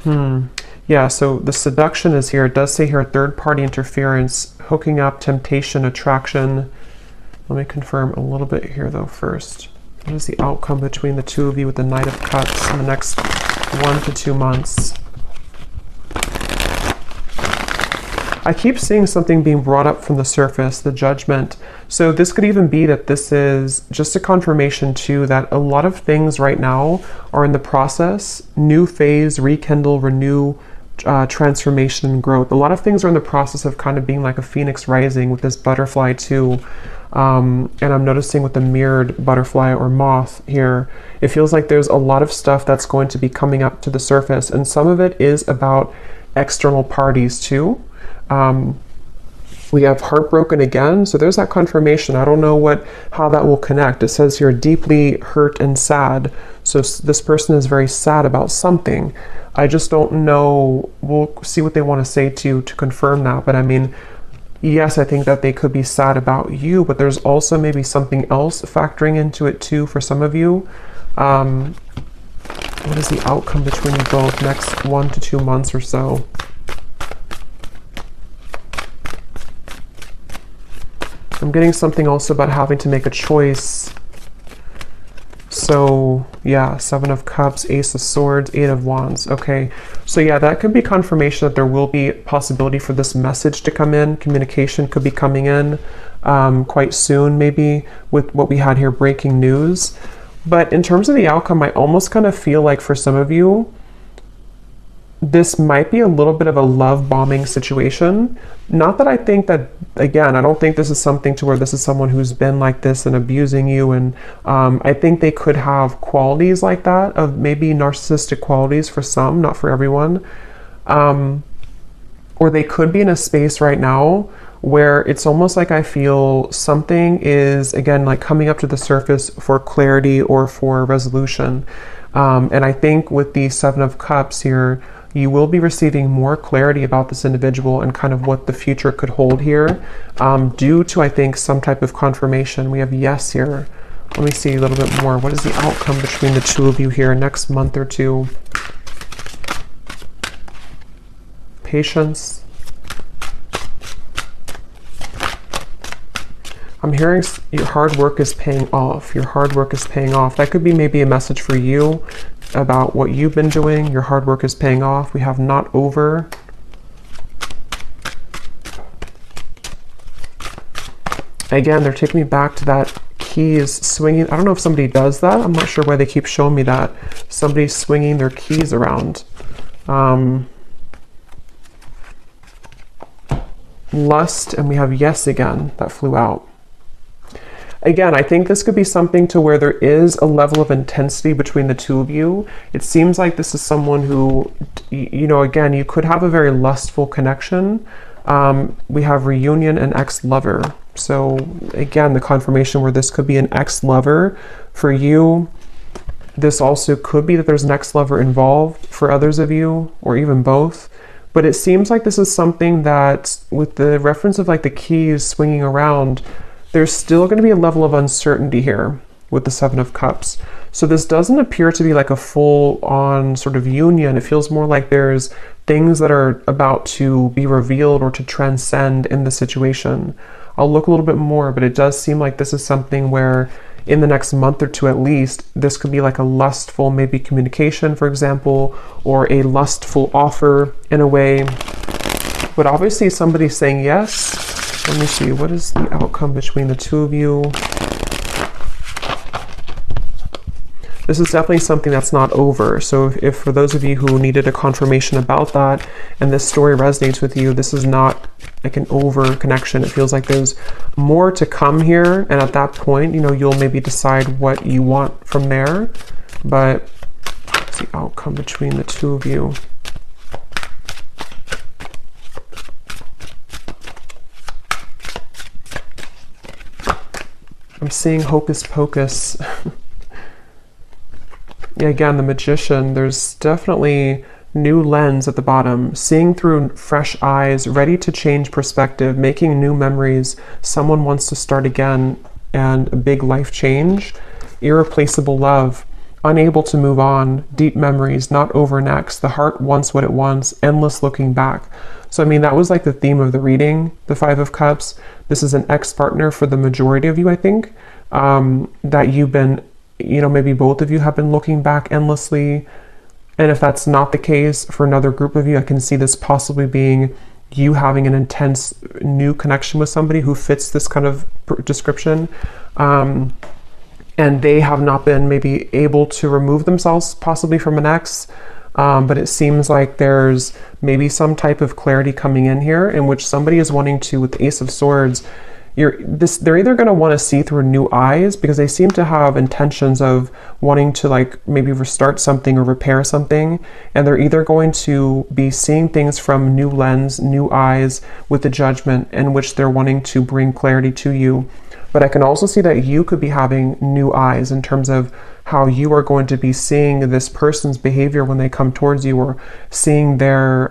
yeah, so the seduction is here. It does say here third-party interference, hooking up, temptation, attraction. Let me confirm a little bit here though first. What is the outcome between the two of you with the Knight of Cups in the next 1 to 2 months? I keep seeing something being brought up from the surface, the judgment. So this could even be that this is just a confirmation too that a lot of things right now are in the process, new phase, rekindle, renew, transformation and growth. A lot of things are in the process of kind of being like a phoenix rising with this butterfly too. And I'm noticing with the mirrored butterfly or moth here, it feels like there's a lot of stuff that's going to be coming up to the surface, and some of it is about external parties too. We have heartbroken again, so there's that confirmation. I don't know how that will connect. It says here deeply hurt and sad. So this person is very sad about something. I just don't know. We'll see what they want to say to you to confirm that. But I mean, yes, I think that they could be sad about you, but there's also maybe something else factoring into it too for some of you. What is the outcome between you both next 1 to 2 months or so? I'm getting something also about having to make a choice. So yeah, 7 of Cups, Ace of Swords, 8 of Wands. Okay, so yeah, that could be confirmation that there will be a possibility for this message to come in. Communication could be coming in quite soon, maybe, with what we had here, breaking news. But in terms of the outcome, I almost kind of feel like for some of you, this might be a little bit of a love bombing situation. Not that I think that, again, I don't think this is something to where this is someone who's been like this and abusing you. And I think they could have qualities like that, of maybe narcissistic qualities for some, not for everyone. Or they could be in a space right now where it's almost like I feel something is, again, like coming up to the surface for clarity or for resolution. And I think with the 7 of Cups here, you will be receiving more clarity about this individual and kind of what the future could hold here, due to, I think, some type of confirmation. We have yes here. Let me see a little bit more. What is the outcome between the two of you here next month or two? Patience. I'm hearing your hard work is paying off. Your hard work is paying off. That could be maybe a message for you about what you've been doing. Your hard work is paying off. We have not over. Again, they're taking me back to that keys swinging. I don't know if somebody does that. I'm not sure why they keep showing me that. Somebody's swinging their keys around. Lust, and we have yes again. That flew out. Again, I think this could be something to where there is a level of intensity between the two of you. It seems like this is someone who, you know, again, you could have a very lustful connection. We have reunion and ex-lover. So again, the confirmation where this could be an ex-lover for you. This also could be that there's an ex-lover involved for others of you, or even both. But it seems like this is something that, with the reference of like the keys swinging around, there's still going to be a level of uncertainty here with the 7 of Cups. So this doesn't appear to be like a full-on sort of union. It feels more like there's things that are about to be revealed or to transcend in the situation. I'll look a little bit more, but it does seem like this is something where in the next month or two at least, this could be like a lustful maybe communication, for example, or a lustful offer in a way. But obviously somebody's saying yes. Let me see, what is the outcome between the two of you? This is definitely something that's not over. So if for those of you who needed a confirmation about that and this story resonates with you, this is not like an over connection. It feels like there's more to come here. And at that point, you know, you'll maybe decide what you want from there. But what's the outcome between the two of you? I'm seeing hocus pocus. Yeah, again, the Magician, there's definitely new lens at the bottom, seeing through fresh eyes, ready to change perspective, making new memories. Someone wants to start again, and a big life change. Irreplaceable love, unable to move on, deep memories, not over next. The heart wants what it wants, endless looking back. So, I mean, that was like the theme of the reading, the 5 of Cups. This is an ex-partner for the majority of you, I think, that you've been, you know, maybe both of you have been looking back endlessly. And if that's not the case for another group of you, I can see this possibly being you having an intense new connection with somebody who fits this kind of description. And they have not been maybe able to remove themselves possibly from an ex. but it seems like there's maybe some type of clarity coming in here in which somebody is wanting to, with the Ace of Swords, they're either going to want to see through new eyes because they seem to have intentions of wanting to like maybe restart something or repair something, and they're either going to be seeing things from new lens, new eyes with the Judgment in which they're wanting to bring clarity to you. But I can also see that you could be having new eyes in terms of how you are going to be seeing this person's behavior when they come towards you, or seeing their,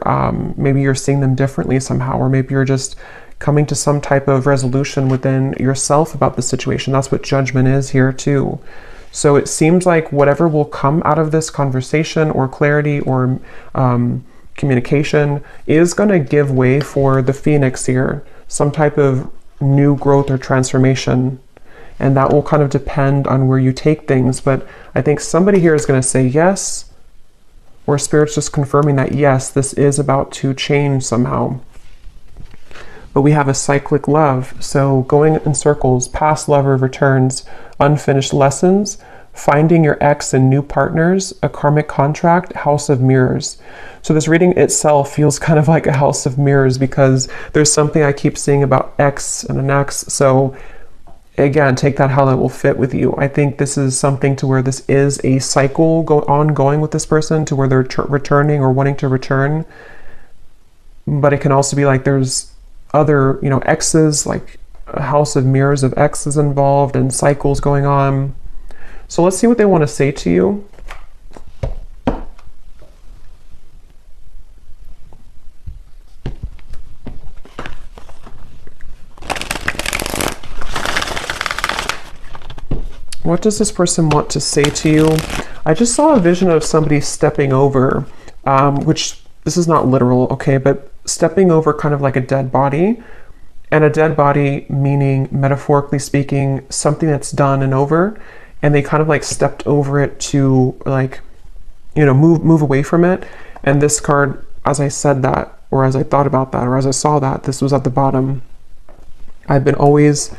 maybe you're seeing them differently somehow, or maybe you're just coming to some type of resolution within yourself about the situation. That's what Judgment is here too. So it seems like whatever will come out of this conversation or clarity or communication is going to give way for the Phoenix here, some type of new growth or transformation. And that will kind of depend on where you take things. But I think somebody here is going to say yes, or Spirit's just confirming that yes, this is about to change somehow. But we have a cyclic love, so going in circles, past lover returns, unfinished lessons, finding your ex and new partners, a karmic contract, house of mirrors. So this reading itself feels kind of like a house of mirrors because there's something I keep seeing about ex and an ex. So again, take that how that will fit with you. I think this is something to where this is a cycle ongoing with this person, to where they're returning or wanting to return. But it can also be like there's other, exes, like a house of mirrors of exes involved and cycles going on. So let's see what they want to say to you. What does this person want to say to you? I just saw a vision of somebody stepping over, which this is not literal, okay, but stepping over kind of like a dead body, and a dead body meaning, metaphorically speaking, something that's done and over, and they kind of like stepped over it to like, move away from it. And this card, as I said that, or as I thought about that, or as I saw that, this was at the bottom. I've been always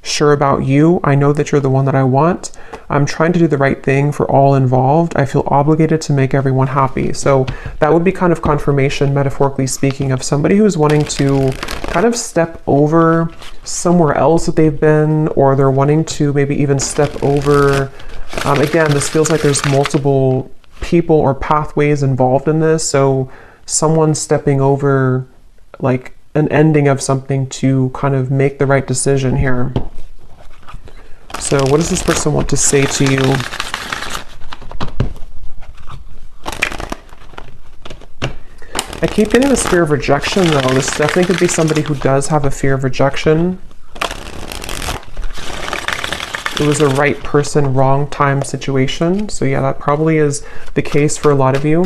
sure about you. I know that you're the one that I want. I'm trying to do the right thing for all involved. I feel obligated to make everyone happy. So that would be kind of confirmation, metaphorically speaking, of somebody who's wanting to kind of step over somewhere else that they've been, or they're wanting to maybe even step over. Again, this feels like there's multiple people or pathways involved in this. So someone stepping over like an ending of something to kind of make the right decision here. So what does this person want to say to you? I keep getting this fear of rejection though. This definitely could be somebody who does have a fear of rejection. It was a right person, wrong time situation. So yeah, that probably is the case for a lot of you.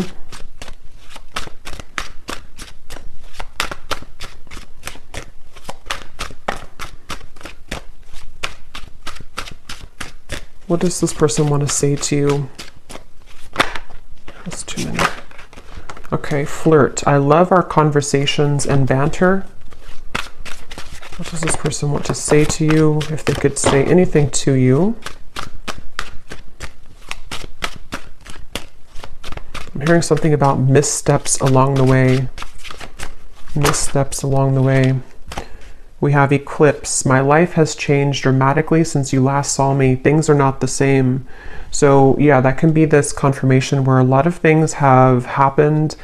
What does this person want to say to you? That's too many. Okay, flirt. I love our conversations and banter. What does this person want to say to you? If they could say anything to you. I'm hearing something about missteps along the way. Missteps along the way. We have eclipse. My life has changed dramatically since you last saw me. Things are not the same. So yeah, that can be this confirmation where a lot of things have happened,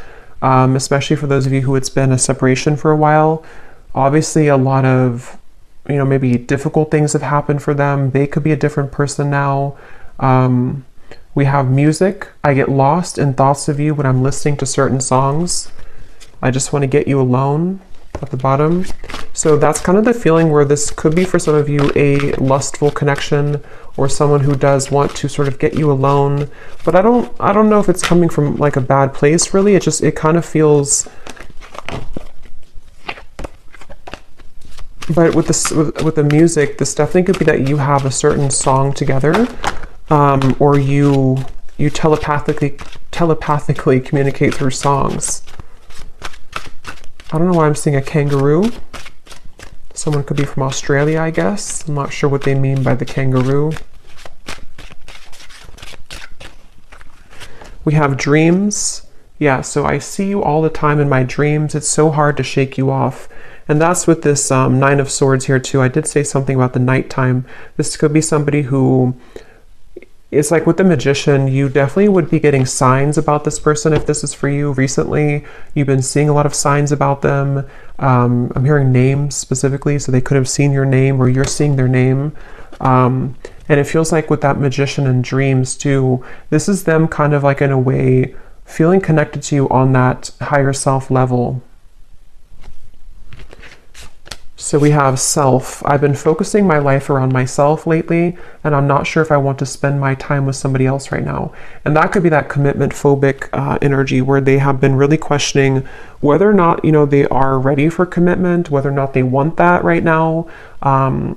especially for those of you who it's been a separation for a while. Obviously a lot of, maybe difficult things have happened for them. They could be a different person now. We have music. I get lost in thoughts of you when I'm listening to certain songs. I just want to get you alone. At the bottom. So that's kind of the feeling where this could be for some of you a lustful connection, or someone who does want to sort of get you alone. But I don't know if it's coming from like a bad place really. It kind of feels. But with this with the music, this definitely could be that you have a certain song together, or you telepathically communicate through songs. I don't know why I'm seeing a kangaroo. Someone could be from Australia, I guess. I'm not sure what they mean by the kangaroo. We have dreams. Yeah, so I see you all the time in my dreams. It's so hard to shake you off. And that's with this Nine of Swords here too. I did say something about the nighttime. This could be somebody who, it's like with the Magician, you definitely would be getting signs about this person if this is for you recently. You've been seeing a lot of signs about them. I'm hearing names specifically, so they could have seen your name or you're seeing their name. And it feels like with that Magician and dreams too, this is them kind of like in a way feeling connected to you on that higher self level. So we have self. I've been focusing my life around myself lately, and I'm not sure if I want to spend my time with somebody else right now. And that could be that commitment phobic energy where they have been really questioning whether or not, you know, they are ready for commitment, whether or not they want that right now.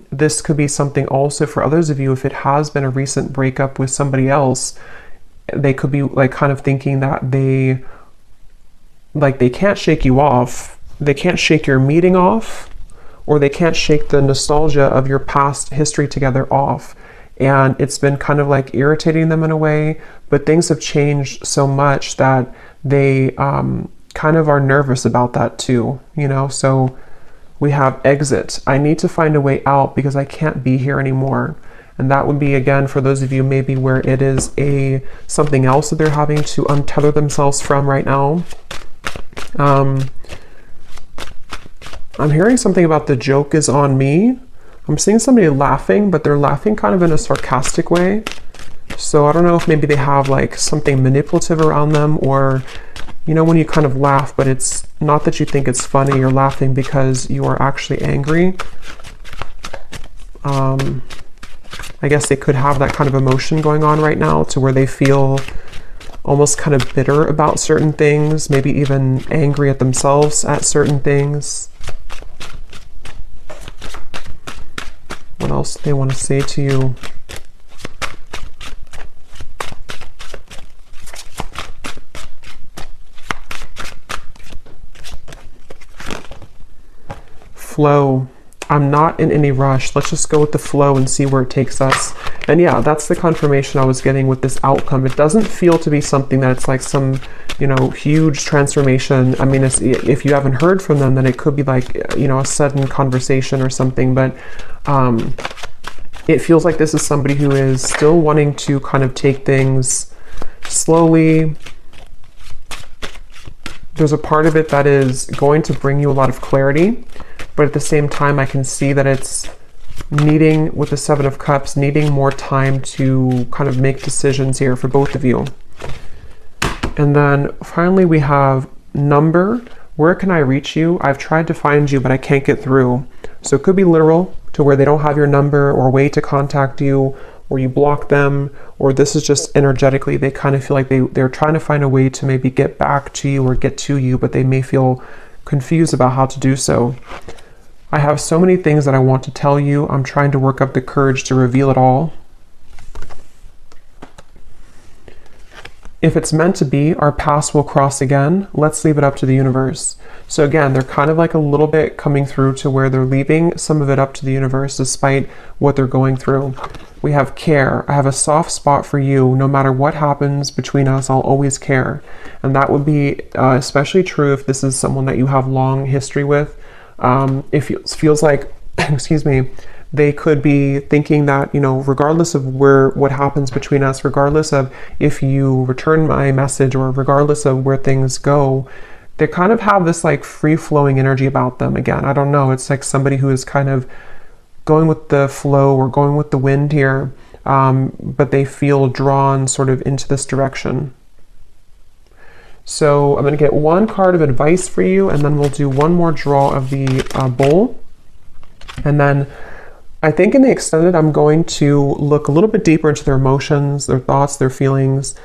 This could be something also for others of you, if it has been a recent breakup with somebody else, they could be like kind of thinking that they can't shake you off. They can't shake your meeting off, or they can't shake the nostalgia of your past history together off. And it's been kind of like irritating them in a way, but things have changed so much that they kind of are nervous about that too, you know? So we have exit. I need to find a way out because I can't be here anymore. And that would be, again, for those of you maybe where it is something else that they're having to untether themselves from right now. I'm hearing something about the joke is on me. I'm seeing somebody laughing, but they're laughing kind of in a sarcastic way. So I don't know if maybe they have like something manipulative around them, or, you know, when you kind of laugh, but it's not that you think it's funny, you're laughing because you are actually angry. I guess they could have that kind of emotion going on right now to where they feel almost kind of bitter about certain things, maybe even angry at themselves at certain things. What else do they want to say to you? Flow. I'm not in any rush. Let's just go with the flow and see where it takes us. And yeah, that's the confirmation I was getting with this outcome. It doesn't feel to be something that it's like some, you know, huge transformation. I mean, if you haven't heard from them, then it could be like, you know, a sudden conversation or something. But it feels like this is somebody who is still wanting to kind of take things slowly. There's a part of it that is going to bring you a lot of clarity, but at the same time, I can see that it's needing, with the Seven of Cups, needing more time to kind of make decisions here for both of you. And then finally we have number. Where can I reach you? I've tried to find you, but I can't get through. So it could be literal, to where they don't have your number or way to contact you, or you block them, or this is just energetically, they kind of feel like they're trying to find a way to maybe get back to you or get to you, but they may feel confused about how to do so. I have so many things that I want to tell you. I'm trying to work up the courage to reveal it all. If it's meant to be, our paths will cross again. Let's leave it up to the universe. So again, they're kind of like a little bit coming through to where they're leaving some of it up to the universe despite what they're going through. We have care. I have a soft spot for you. No matter what happens between us, I'll always care. And that would be especially true if this is someone that you have long history with. If it feels like, excuse me, they could be thinking that, you know, regardless of what happens between us, regardless of if you return my message or regardless of where things go, they kind of have this like free-flowing energy about them. Again, I don't know, it's like somebody who is kind of going with the flow or going with the wind here, but they feel drawn sort of into this direction. So I'm going to get one card of advice for you, and then we'll do one more draw of the bowl. And then I think in the extended, I'm going to look a little bit deeper into their emotions, their thoughts, their feelings.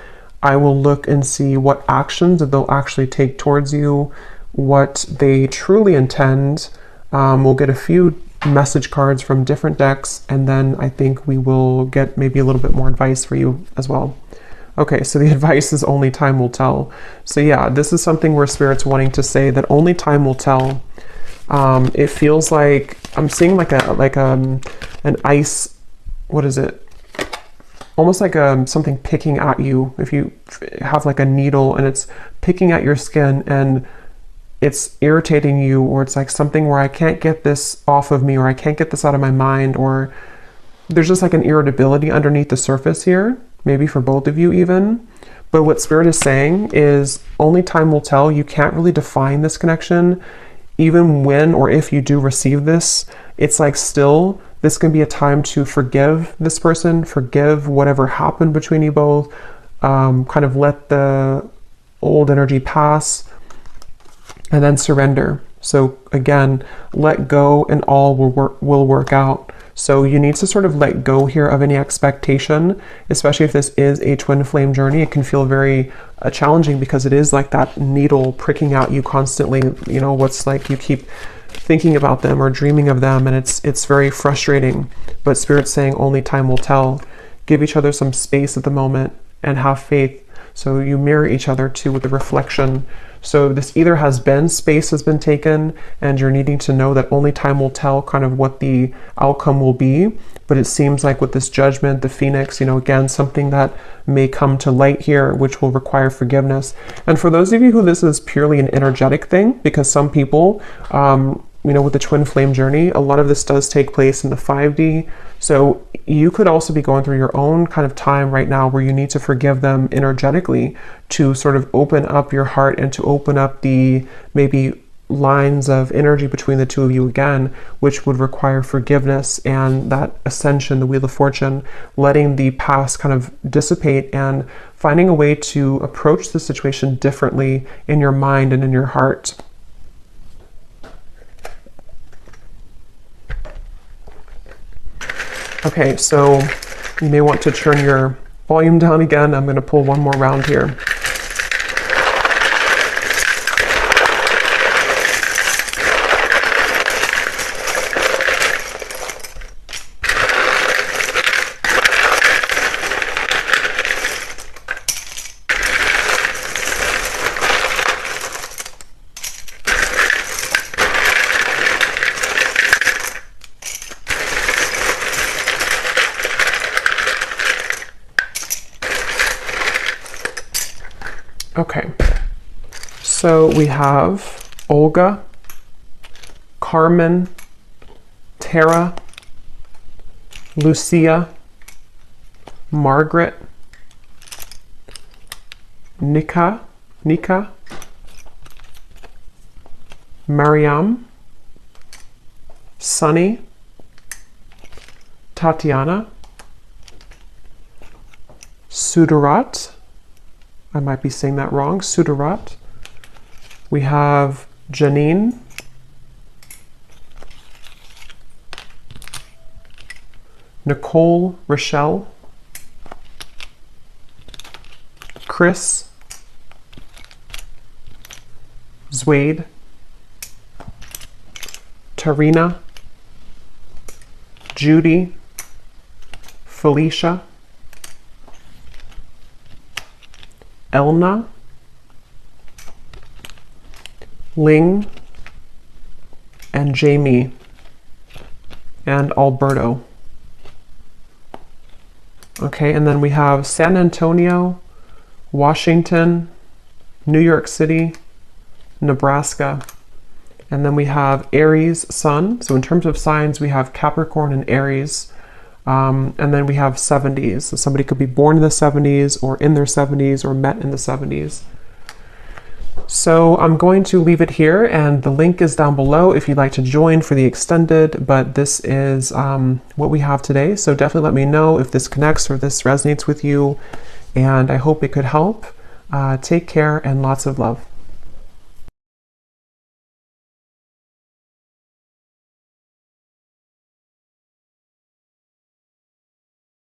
I will look and see what actions that they'll actually take towards you, what they truly intend. We'll get a few message cards from different decks, and then I think we will get maybe a little bit more advice for you as well. Okay, so the advice is only time will tell. So yeah, this is something where Spirit's wanting to say that only time will tell. It feels like I'm seeing like an ice, what is it? almost like something picking at you. If you have like a needle and it's picking at your skin and it's irritating you, or it's like something where I can't get this off of me, or I can't get this out of my mind, or there's just like an irritability underneath the surface here, maybe for both of you even. But what Spirit is saying is only time will tell. You can't really define this connection. Even when or if you do receive this, it's like still, this can be a time to forgive this person, forgive whatever happened between you both, kind of let the old energy pass, and then surrender. So again, let go and all will work out. So you need to sort of let go here of any expectation, especially if this is a twin flame journey. It can feel very challenging because it is like that needle pricking out you constantly. You know, what's like you keep thinking about them or dreaming of them, and it's very frustrating. But Spirit's saying only time will tell. Give each other some space at the moment and have faith. So you mirror each other too with the reflection. So this either has been, space has been taken, and you're needing to know that only time will tell kind of what the outcome will be. But it seems like with this judgment, the Phoenix, you know, again, something that may come to light here, which will require forgiveness. And for those of you who this is purely an energetic thing, because some people, you know, with the twin flame journey, a lot of this does take place in the 5D. So you could also be going through your own kind of time right now where you need to forgive them energetically to sort of open up your heart and to open up the maybe lines of energy between the two of you again, which would require forgiveness and that ascension, the Wheel of Fortune, letting the past kind of dissipate and finding a way to approach the situation differently in your mind and in your heart. Okay, so you may want to turn your volume down again. I'm going to pull one more round here. Okay, so we have Olga, Carmen, Tara, Lucia, Margaret, Nika, Mariam, Sunny, Tatiana, Sudarat, I might be saying that wrong, Sudarat. We have Janine, Nicole, Rochelle, Chris, Zwade, Tarina, Judy, Felicia, Elna, Ling, and Jamie, and Alberto. Okay, and then we have San Antonio, Washington, New York City, Nebraska, and then we have Aries Sun. So in terms of signs, we have Capricorn and Aries. And then we have 70s. So somebody could be born in the 70s or in their 70s or met in the 70s. So I'm going to leave it here, and the link is down below if you'd like to join for the extended, but this is what we have today. So definitely let me know if this connects or this resonates with you, and I hope it could help. Take care and lots of love.